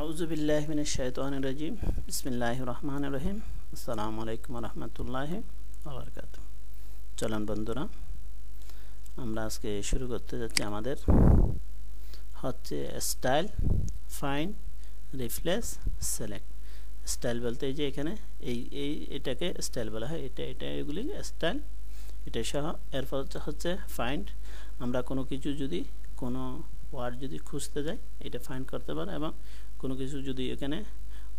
আউযুবিল্লাহি মিনাশ শাইতানির রাজিম বিসমিল্লাহির রহমানির রহিম আসসালামু আলাইকুম ওয়া রাহমাতুল্লাহি ওয়া বারাকাতুহু। চলুন বন্ধুরা, আমরা আজকে শুরু করতে যাচ্ছি। আমাদের হচ্ছে style, find, replace, select. Style বলতে এই যে এখানে এটাকে স্টাইল বলা হয়, এগুলি স্টাইল, এটা সহ। এরপর হচ্ছে ফাইন্ড, আমরা কোনো কিছু যদি কোনো ওয়ার্ড যদি খুঁজতে যাই এটা ফাইন্ড করতে পারে, এবং কোনো কিছু যদি এখানে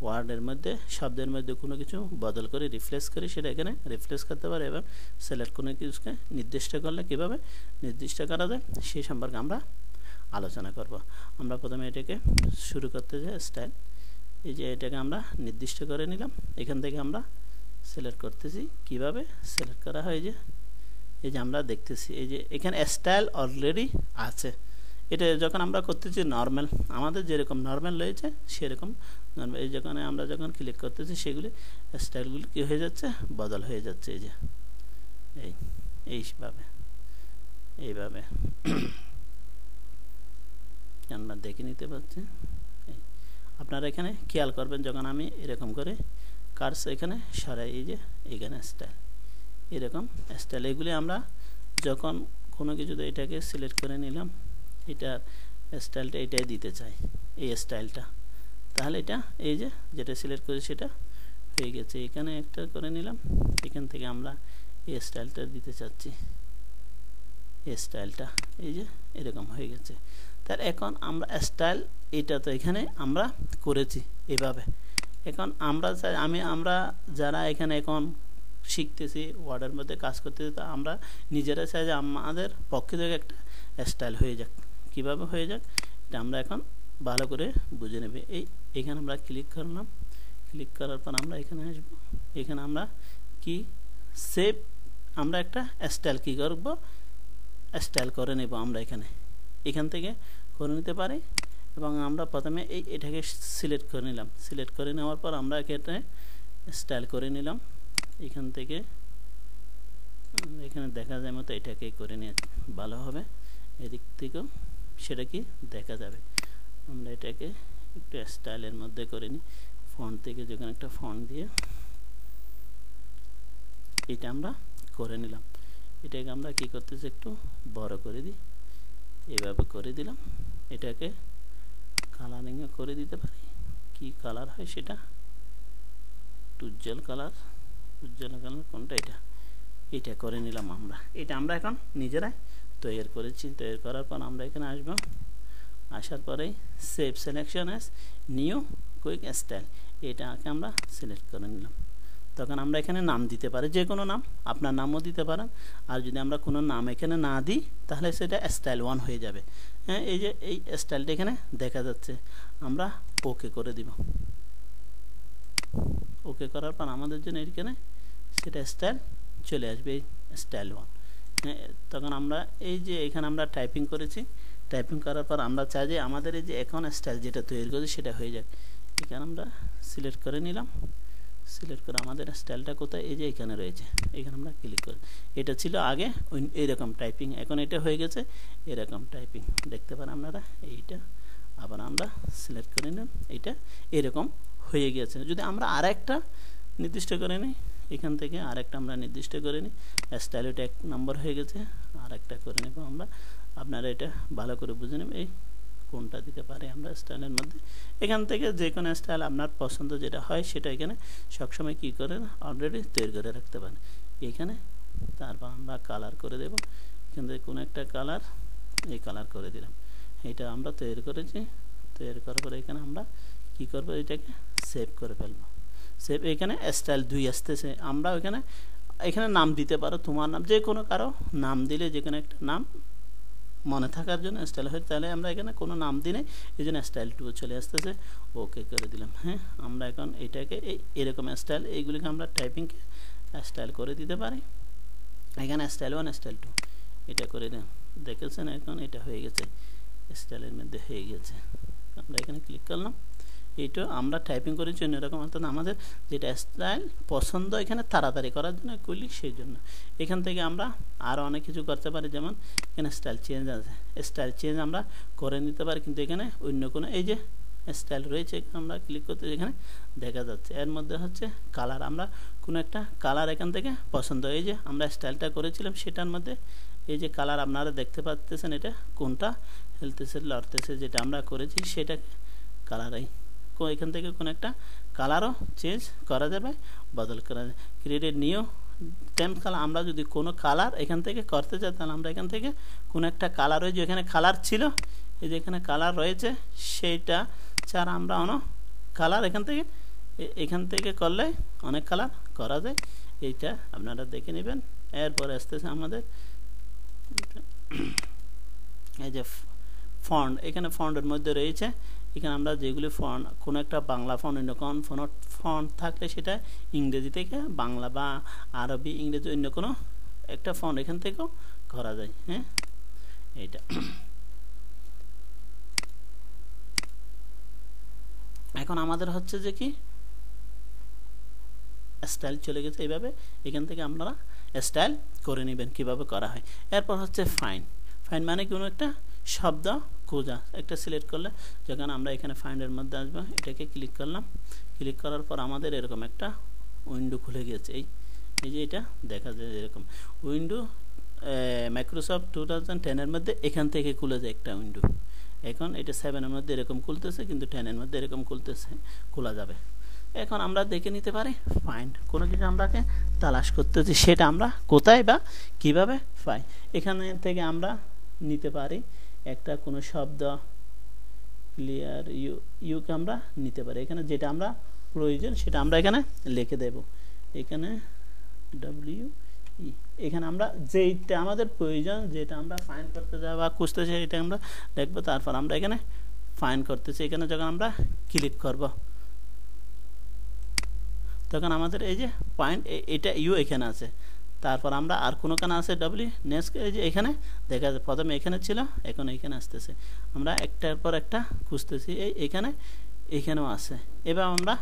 ওয়ার্ডের মধ্যে শব্দের মধ্যে কোনো কিছু বদল করে রিপ্লেস করি সেটা এখানে রিপ্লেস করতে পারে, এবং সিলেক্ট কোনো কিছুকে নির্দিষ্ট করলে কীভাবে নির্দিষ্ট করা যায় সেই সম্পর্কে আমরা আলোচনা করব। আমরা প্রথমে এটাকে শুরু করতে যাই স্টাইল। এই যে এটাকে আমরা নির্দিষ্ট করে নিলাম, এখান থেকে আমরা সিলেক্ট করতেছি। কিভাবে সিলেক্ট করা হয়, এই যে আমরা দেখতেছি এই যে এখানে স্টাইল অলরেডি আছে। এটা যখন আমরা করতেছি নর্মাল, আমাদের যেরকম নর্মাল রয়েছে সেরকম নর্মাল, এই যেখানে আমরা যখন ক্লিক করতেছি সেগুলি স্টাইলগুলি কী হয়ে যাচ্ছে, বদল হয়ে যাচ্ছে। এই যে এইভাবে আমরা দেখে নিতে পারছি। আপনারা এখানে খেয়াল করবেন যখন আমি এরকম করে কার্স এখানে সরাই, এই যে এখানে স্টাইল, এরকম স্টাইল, এগুলি আমরা যখন কোনো কিছুতে এটাকে সিলেক্ট করে নিলাম, এটার স্টাইলটা এটাই দিতে চাই, এই স্টাইলটা, তাহলে এটা এই যে যেটা সিলেক্ট করি সেটা হয়ে গেছে। এখানে একটা করে নিলাম, এখান থেকে আমরা এই স্টাইলটা দিতে চাচ্ছি, এই স্টাইলটা এই যে এরকম হয়ে গেছে। তার এখন আমরা স্টাইল এটা তো এখানে আমরা করেছি এভাবে। এখন আমরা যারা এখানে এখন শিখতেছি, ওয়ার্ডের মধ্যে কাজ করতেছি, তা আমরা নিজেরা চাই যে আমাদের পক্ষে থেকে একটা স্টাইল হয়ে যাক। কীভাবে হয়ে যাক এটা আমরা এখন ভালো করে বুঝে নেবে। এখানে আমরা ক্লিক করলাম, ক্লিক করার পর আমরা এখানে আসবো, এখানে আমরা কি সেভ, আমরা একটা স্টাইল কী করব, স্টাইল করে নেব। আমরা এখান থেকে করে নিতে পারি, এবং আমরা প্রথমে এটাকে সিলেক্ট করে নিলাম। সিলেক্ট করে নেওয়ার পর আমরা এটা স্টাইল করে নিলাম। এখান থেকে এখানে দেখা যায় মতো এটাকে করে নিয়ে ভালো হবে, এদিক থেকেও সেটা কি দেখা যাবে। আমরা এটাকে একটু স্টাইলের মধ্যে করে নিই, ফন্ট থেকে যখন একটা ফন্ট দিয়ে এটা আমরা করে নিলাম। এটাকে আমরা কি করতেছি, একটু বড় করে দিই, এভাবে করে দিলাম। এটাকে কালারিংয়ে করে দিতে পারি, কি কালার হয় সেটা, উজ্জ্বল কালার কোনটা, এটা করে নিলাম। এটা আমরা এখন নিজেরাই তৈরি করেছি। তৈরি করার পর আমরা এখানে আসবো, আসার পরেই save selection as new quick style, এটাকে আমরা সিলেক্ট করে নিলাম। তখন আমরা এখানে নাম দিতে পারি, যে কোনো নাম, আপনার নামও দিতে পারেন। আর যদি আমরা কোনো নাম এখানে না দিই তাহলে সেটা স্টাইল 1 হয়ে যাবে। হ্যাঁ, এই যে এই স্টাইলটা এখানে দেখা যাচ্ছে, আমরা ওকে করে দিব। ওকে করার পর আমাদের জন্য এখানে সেটা স্টাইল চলে আসবে, এই স্টাইল 1। তখন আমরা এই যে এখানে আমরা টাইপিং করেছি, টাইপিং করার পর আমরা চাই যে আমাদের এই যে এখন স্টাইল যেটা তৈরি করেছি সেটা হয়ে যায়। এখানে আমরা সিলেক্ট করে নিলাম, সিলেক্ট করে আমাদের স্টাইলটা কোথায়, এই যে এখানে রয়েছে, এখানে আমরা ক্লিক করি। এটা ছিল আগে এইরকম টাইপিং, এখন এটা হয়ে গেছে এরকম টাইপিং, দেখতে পারেন আপনারা। এইটা আবার আমরা সিলেক্ট করে নিলাম, এইটা এরকম হয়ে গেছে। যদি আমরা আরেকটা নির্দিষ্ট করে নিই, এখান থেকে আরেকটা আমরা নির্দিষ্ট করে নিই, স্টাইল ওটা 1 নম্বর হয়ে গেছে, আরেকটা করে নেব আমরা। আপনারা এটা ভালো করে বুঝে নেবেন এই কোনটা দিতে পারে আমরা স্টাইলের মধ্যে। এখান থেকে যে কোনো স্টাইল আপনার পছন্দ যেটা হয় সেটা এখানে সবসময় কী করে অলরেডি তৈরি করে রাখতে পারেন এখানে। তারপর আমরা কালার করে দেব, এখান থেকে কোনো একটা কালার, এই কালার করে দিলাম। এটা আমরা তৈরি করেছি। তৈরি করার পরে এখানে আমরা কী করবো, এটাকে সেভ করে ফেলবো। সেভ, এখানে স্টাইল 2 আসতেছে। আমরা এখানে নাম দিতে পারো, তোমার নাম, যে কোনো কারো নাম দিলে, যে কোনো একটা নাম মনে থাকার জন্য স্টাইল হয়, তাহলে আমরা এখানে কোনো নাম দিলে এই জন্য স্টাইল 2 চলে আসতেছে। ওকে করে দিলাম। হ্যাঁ, আমরা এখন এটাকে এরকম স্টাইল, এইগুলিকে আমরা টাইপিংকে স্টাইল করে দিতে পারি। এখানে স্টাইল 1, স্টাইল 2 এটা করে দেখেছেন, এখন এটা হয়ে গেছে, স্টাইলের মধ্যে হয়ে গেছে। আমরা এখানে ক্লিক করলাম, এইটা আমরা টাইপিং করেছি অন্যরকম, অর্থাৎ আমাদের যেটা স্টাইল পছন্দ এখানে তাড়াতাড়ি করার জন্য করলি, সেই জন্য। এখান থেকে আমরা আরও অনেক কিছু করতে পারি, যেমন এখানে স্টাইল চেঞ্জ আছে, স্টাইল চেঞ্জ আমরা করে নিতে পারি। কিন্তু এখানে অন্য কোনো এই যে স্টাইল রয়েছে, আমরা ক্লিক করতে এখানে দেখা যাচ্ছে। এর মধ্যে হচ্ছে কালার, আমরা কোনো একটা কালার এখান থেকে পছন্দ, এই যে আমরা স্টাইলটা করেছিলাম সেটার মধ্যে এই যে কালার আপনারা দেখতে পাচ্ছেন, এটা কোনটা হেলতেছে লড়তেছে যেটা আমরা করেছি সেটা কালার, এখান থেকে কোনো একটা কালারও চেঞ্জ করা যাবে, বদল করা যাবে। ক্রিয়েট নিউ টেম্প কালার, আমরা যদি কোনো কালার এখান থেকে করতে চাই তাহলে আমরা এখান থেকে কোনো একটা কালার, ওই যে এখানে কালার ছিল, এই যে এখানে কালার রয়েছে সেইটা ছাড়া আমরা অন্য কালার এখান থেকে করলে অনেক কালার করা যায়, এইটা আপনারা দেখে নেবেন। এরপরে আসতেছে আমাদের এই যে ফন্ট, এখানে ফন্টের মধ্যে রয়েছে, এখানে আমরা যেগুলি ফন্ট, কোনো একটা বাংলা ফন্ট, অন্য কোন ফন্ট থাকলে সেটা ইংরেজি থেকে বাংলা বা আরবি ইংরেজি অন্য কোনো একটা ফন্ট এখান থেকেও করা যায়। হ্যাঁ, এইটা এখন আমাদের হচ্ছে যে কি স্টাইল চলে গেছে, এইভাবে এখান থেকে আপনারা স্টাইল করে নেবেন কিভাবে করা হয়। এরপর হচ্ছে ফাইন, ফাইন মানে কোনো একটা শব্দ খোঁজা, একটা সিলেক্ট করলে যখন আমরা এখানে ফাইন্ডের মধ্যে আসবো, এটাকে ক্লিক করলাম, ক্লিক করার পর আমাদের এরকম একটা উইন্ডো খুলে গেছে, এই যে এটা দেখা যায় এরকম উইন্ডো মাইক্রোসফট 2010 মধ্যে এখান থেকে খুলে যায় একটা উইন্ডো। এখন এটা 7 মধ্যে এরকম খুলতেছে, কিন্তু 10 মধ্যে এরকম খোলা যাবে। এখন আমরা দেখে নিতে পারি ফাইন্ড, কোনো কিছু আমরাকে তালাশ করতেছি সেটা আমরা কোথায় বা কিভাবে পাই, এখানে থেকে আমরা নিতে পারি একটা কোনো শব্দ, ক্লিয়ার ইউকে আমরা নিতে পারি, এখানে যেটা আমরা প্রয়োজন সেটা আমরা এখানে লিখে দেব, এখানে ডব্লিউ ই, এখানে আমরা যেটা আমাদের প্রয়োজন, যেটা আমরা ফাইন্ড করতে যাব বা খুঁজতেছি এটা আমরা লিখবো, তারপর আমরা এখানে ফাইন্ড করতেছি। এখানে যখন আমরা ক্লিক করব তখন আমাদের এই যে পয়েন্ট, এটা ইউ এখানে আছে, তারপর আমরা আর কোনো কানে আছে ডব্লিউ, নেক্সট এই যে এখানে দেখা যায় প্রথমে এখানে ছিল, এখন এখানে আসতেছে, আমরা একটার পর একটা খুঁজতেছি, এখানেও আছে, এবার আমরা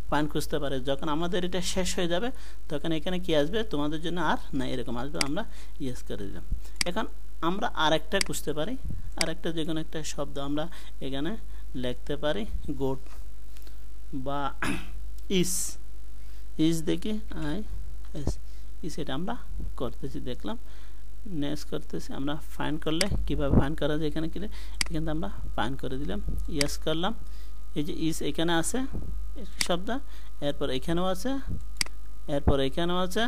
পয়েন্ট খুঁজতে পারি। যখন আমাদের এটা শেষ হয়ে যাবে তখন এখানে কি আসবে, তোমাদের জন্য আর না এরকম আসবে, আমরা ইয়েস করে দিলাম। এখন আমরা আরেকটা খুঁজতে পারি, আরেকটা যে কোনো একটা শব্দ আমরা এখানে লিখতে পারি, গোট বা ইস দেখি সেটা আমরা করতেছি, দেখলাম নেক্সট করতেছি। আমরা ফাইন্ড করলে কিভাবে ফাইন্ড করা যায়, এখানে এখানে আমরা ফাইন্ড করে দিলাম, ইয়েস করলাম, এই যে ইস এখানে আছে শব্দ, এরপর এখানেও আছে, এরপর এখানেও আছে,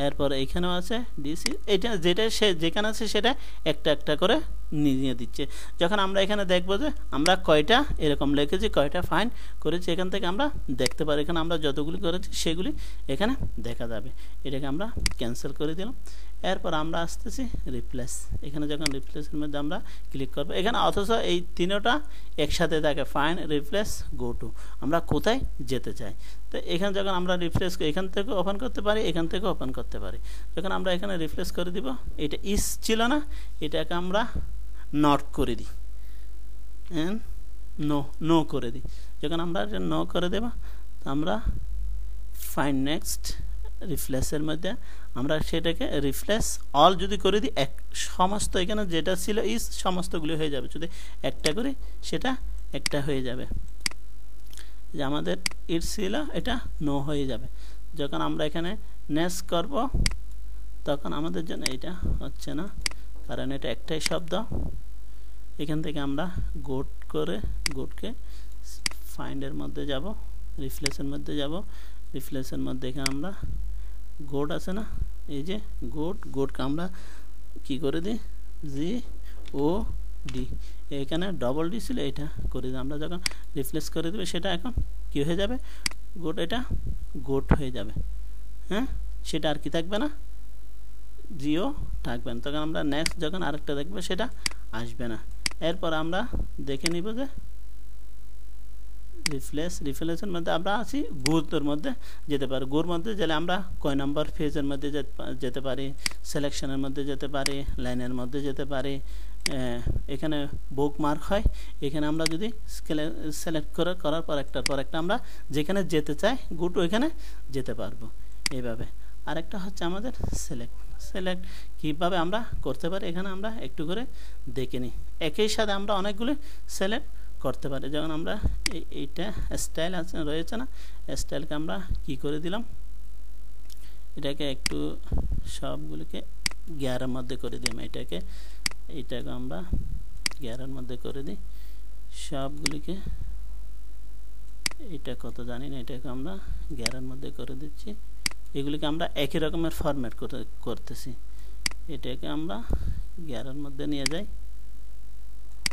এরপর এখানেও আছে, ডিসি, এটা যেটা সে যেখানে আছে সেটা একটা একটা করে নিয়ে দিচ্ছে। যখন আমরা এখানে দেখবো যে আমরা কয়টা এরকম লিখেছি, কয়টা ফাইন্ড করেছি, এখান থেকে আমরা দেখতে পারি, এখানে আমরা যতগুলি করেছি সেগুলি এখানে দেখা যাবে। এটাকে আমরা ক্যান্সেল করে দিলাম। এরপর আমরা আসতেছি রিপ্লেস, এখানে যখন রিপ্লেসের মধ্যে আমরা ক্লিক করবো, এখানে অথচ এই তিনটা একসাথে থাকে, ফাইন্ড, রিপ্লেস, গো টু, আমরা কোথায় যেতে চাই। তো এখানে যখন আমরা রিপ্লেস এখান থেকে ওপেন করতে পারি, এখান থেকে ওপেন করতে পারি। যখন আমরা এখানে রিপ্লেস করে দিব, এটা ইস ছিল না, এটাকে আমরা নট করে দিই, নো করে দিই। যখন আমরা নো করে দেব, আমরা ফাইন্ড নেক্সট রিপ্লেসের মধ্যে আমরা সেটাকে রিপ্লেস অল যদি করে দিই, সমস্ত এখানে যেটা ছিল ইস সমস্তগুলি হয়ে যাবে, যদি একটা করি সেটা একটা হয়ে যাবে, যে আমাদের ইট ছিল এটা নো হয়ে যাবে। যখন আমরা এখানে নেক্সট করব তখন আমাদের জন্য এটা হচ্ছে না, কারণ এটা একটাই শব্দ। এখান থেকে আমরা গোটকে ফাইন্ডের মধ্যে যাব, রিপ্লেসের মধ্যে যাব, রিপ্লেসের মধ্যে এখানে আমরা গোট আছে না, এই যে গোটকে আমরা কি করে দিই, জি ও ডি, এখানে ডবল ডি ছিল, এটা করে দিই। আমরা যখন রিপ্লেস করে দেবে সেটা এখন কি হয়ে যাবে, এটা গোট হয়ে যাবে। হ্যাঁ, সেটা আর কি থাকবে না, জিও থাকবে না। তখন আমরা নেক্সট যখন আরেকটা দেখবো সেটা আসবে না। এরপর আমরা দেখে নিব যে রিপ্লেসের মধ্যে আমরা আছি গুরুত্বের মধ্যে যেতে পারি। গুর মধ্যে গেলে আমরা কয় নাম্বার পেজের মধ্যে যেতে পারি, সিলেকশনের মধ্যে যেতে পারি, লাইনের মধ্যে যেতে পারি। এখানে বুক মার্ক হয়, এখানে আমরা যদি সিলেক্ট করার পর একটার পর একটা আমরা যেখানে যেতে চাই গো টু এখানে যেতে পারবো এইভাবে। আরেকটা হচ্ছে আমাদের সিলেক্ট কীভাবে আমরা করতে পারি, এখানে আমরা একটু করে দেখে নিই। একই সাথে আমরা অনেকগুলো সিলেক্ট করতে পারি। যখন আমরা এইটা স্টাইল আছে রয়েছে না, স্টাইলকে আমরা কি করে দিলাম, এটাকে একটু সবগুলোকে 11 মধ্যে করে দিলাম। এইটাকে আমরা 11 মধ্যে করে দিই সবগুলিকে। এটা কত জানি না, এটাকে আমরা 11 মধ্যে করে দিচ্ছি। এগুলিকে আমরা একই রকমের ফরম্যাট করতেছি। এটাকে আমরা 11 মধ্যে নিয়ে যাই,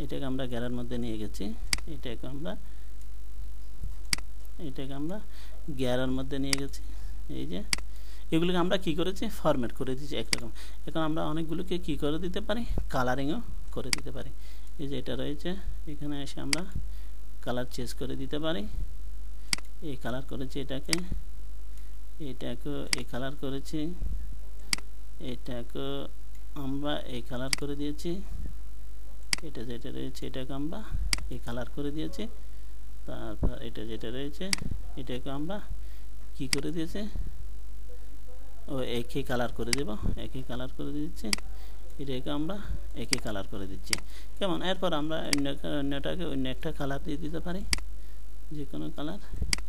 এটাকে আমরা 11 মধ্যে নিয়ে গেছি, এটাকে আমরা 11 মধ্যে নিয়ে গেছি। এই যে এগুলোকে আমরা কি করেছি, ফরম্যাট করে দিয়েছি একরকম। এখন আমরা অনেকগুলোকে কি করে দিতে পারি, কালারিংও করে দিতে পারি। এই যে এটা রয়েছে, এখানে এসে আমরা কালার চেঞ্জ করে দিতে পারি। এই কালার করেছি, এটাকে এই কালার করেছি, এটাকে আমরা এই কালার করে দিয়েছি। এটা যেটা রয়েছে এটাকে আমরা এই কালার করে দিয়েছি। তারপর এটা যেটা রয়েছে এটাকে আমরা কি করে দিয়েছি, ও একই কালার করে দেব, একই কালার করে দিচ্ছি। এটাকে আমরা একই কালার করে দিচ্ছি। কেমন? এরপর আমরা অন্যটাকে অন্য একটা কালার দিয়ে দিতে পারি, যে কোনো কালার।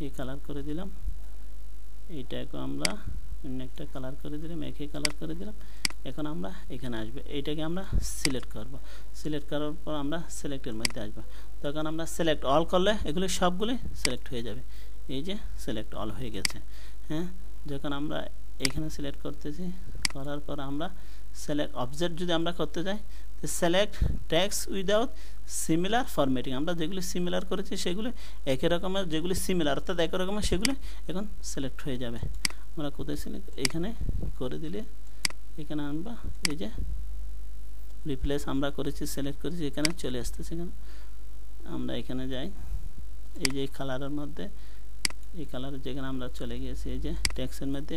এই কালার করে দিলাম, এইটাকে আমরা অন্য একটা কালার করে দিলাম, একই কালার করে দিলাম। এখন আমরা এখানে আসবে, এইটাকে আমরা সিলেক্ট করব। সিলেক্ট করার পর আমরা সিলেক্টের মধ্যে আসবো। তখন আমরা সিলেক্ট অল করলে এগুলি সবগুলি সিলেক্ট হয়ে যাবে। এই যে সিলেক্ট অল হয়ে গেছে। হ্যাঁ, যখন আমরা এখানে সিলেক্ট করতেছি, করার পর আমরা সিলেক্ট অবজেক্ট যদি আমরা করতে যাই, select text without similar formatting. আমরা যেগুলি সিমিলার করেছি সেগুলি একই রকমের, যেগুলি সিমিলার অর্থাৎ একই রকমের সেগুলি এখন সিলেক্ট হয়ে যাবে। আমরা কোথায় সিলেক্ট, এখানে করে দিলে এখানে আনবা, এই যে রিপ্লেস আমরা করেছি, সিলেক্ট করেছি, এখানে চলে আসতেছে। এখানে আমরা এখানে যাই, এই যে কালারের মধ্যে, এই কালারের যেখানে আমরা চলে গিয়েছি, এই যে টেক্সটের মধ্যে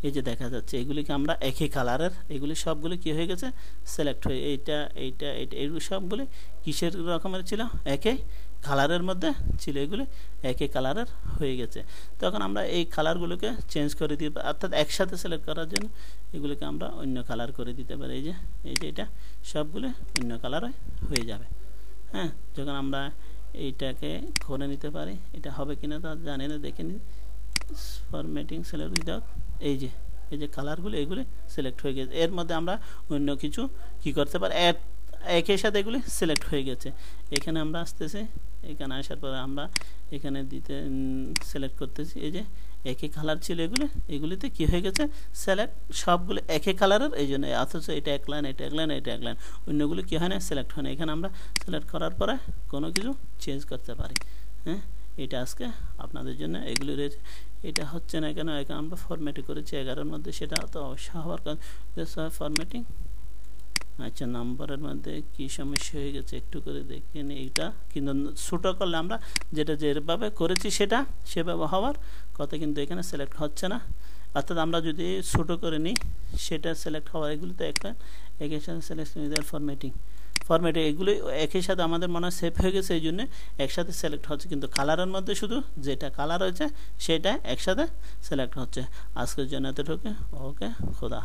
এই যে দেখা যাচ্ছে এগুলিকে আমরা একই কালারের, এগুলি সবগুলি কি হয়ে গেছে, সিলেক্ট হয়ে, এইটা এইগুলি সবগুলি কিসের রকমের ছিল, একই কালারের মধ্যে ছিল, এগুলি একই কালারের হয়ে গেছে। তখন আমরা এই কালারগুলোকে চেঞ্জ করে দিই, অর্থাৎ একসাথে সিলেক্ট করার জন্য এগুলিকে আমরা অন্য কালার করে দিতে পারি। এই যে এটা সবগুলো অন্য কালার হয়ে যাবে। হ্যাঁ, যখন আমরা এইটাকে করে নিতে পারি, এটা হবে কিনা তা জানি না, দেখে নিন। ফরম্যাটিং সিলেক্ট উইদাউট, এই যে কালারগুলো এগুলি সিলেক্ট হয়ে গেছে। এর মধ্যে আমরা অন্য কিছু কি করতে পারি, একই সাথে এগুলি সিলেক্ট হয়ে গেছে। এখানে আমরা আসতেছি, এখানে আসার পরে আমরা এখানে সিলেক্ট করতেছি। এই যে একই কালার ছিল এগুলিতে কি হয়ে গেছে, সিলেক্ট সবগুলো একই কালারের, এই জন্য। অথচ এটা এক লাইন, এটা এক লাইন, এটা এক লাইন, অন্যগুলো কি হয় না, সিলেক্ট হয় না। এখানে আমরা সিলেক্ট করার পরে কোনো কিছু চেঞ্জ করতে পারি। হ্যাঁ, এটা আজকে আপনাদের জন্য এগুলি রয়েছে। এটা হচ্ছে না কেন, এখানে আমরা ফরম্যাটিং করেছি 11-এর মধ্যে, সেটা তো অবশ্যই হওয়ার কারণ ফরম্যাটিং। আচ্ছা, নাম্বারের মধ্যে কি সমস্যা হয়ে গেছে একটু করে দেখে নিই। এইটা কিন্তু ছোটো করলে আমরা যেটা যেভাবে করেছি সেভাবে হওয়ার কথা, কিন্তু এখানে সিলেক্ট হচ্ছে না। অর্থাৎ আমরা যদি ছোটো করে নিই সেটা সিলেক্ট হওয়ার, এগুলি তো একই সাথে সিলেকশন ফরম্যাটিং এগুলি একই সাথে আমাদের মনে হয় সেভ হয়ে গেছে, এই জন্য একসাথে সিলেক্ট হচ্ছে। কিন্তু কালারের মধ্যে শুধু যেটা কালার হয়েছে সেটা একসাথে সিলেক্ট হচ্ছে। আজকের জন্য এতটুকু। ওকে, খোদা।